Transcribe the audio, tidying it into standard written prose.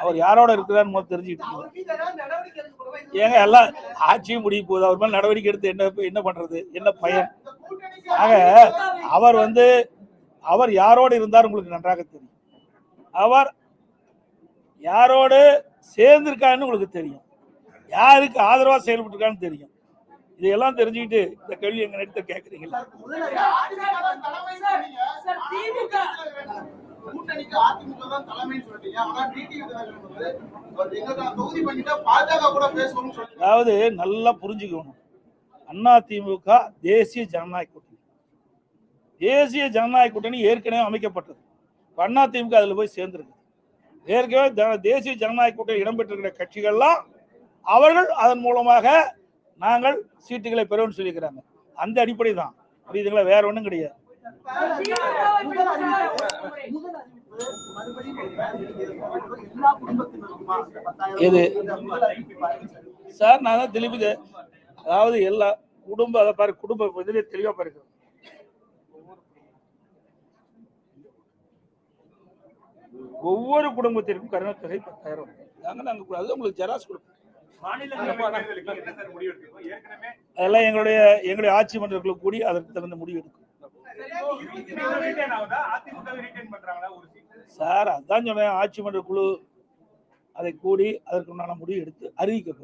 அவர் யாரோட இருக்கிறான்னு தெரிஞ்சுக்கிட்டு ஏங்க எல்லாம் ஆட்சியும் முடிய போகுது, அவர் மேல நடவடிக்கை எடுத்து என்ன பண்றது, என்ன பயன்? ஆக அவர் யாரோடு இருந்தார் உங்களுக்கு நன்றாக தெரியும். அவர் யாரோடு சேர்ந்திருக்கான்னு உங்களுக்கு தெரியும், யாருக்கு ஆதரவா செயல்பட்டு இருக்கான்னு தெரியும். இதையெல்லாம் தெரிஞ்சுக்கிட்டு இந்த கேள்வி எங்க நேரத்தை கேட்கறீங்களா? அதாவது நல்லா புரிஞ்சுக்கணும், அதிமுக தேசிய ஜனநாயக கூட்டணி. தேசிய ஜனநாயக கூட்டணி ஏற்கனவே அமைக்கப்பட்டது. அதிமுக அதில் போய் சேர்ந்திருக்கு. ஏற்கனவே தேசிய ஜனநாயக கூட்டணி இடம்பெற்றிருக்கிற கட்சிகள்லாம் அவர்கள் அதன் மூலமாக நாங்கள் சீட்டுகளை பெறுவோம்னு சொல்லியிருக்கிறாங்க. அந்த அடிப்படை தான், புரியுதுங்களா? வேற ஒன்றும் கிடையாது. இது சார் நான் தான் தெளிவுக்கு, அதாவது எல்லா குடும்ப அதை பாரு, குடும்ப இதிலே தெளிவா பாருங்க. ஒவ்வொரு குடும்பத்திற்கும் கருணத்தொகை 10,000 நாங்கள் அது உங்களுக்கு ஜெராக்ஸ் கொடுப்போம். அதெல்லாம் எங்களுடைய ஆட்சி மன்றங்களுக்கு கூடி அதற்கு தகுந்த முடிவு எடுக்கும் சார். அதான் சொன்னேன், ஆட்சி மன்ற குழு அதை கூடி அதற்குண்டான முடிவு எடுத்து அறிவிக்கப்படும்.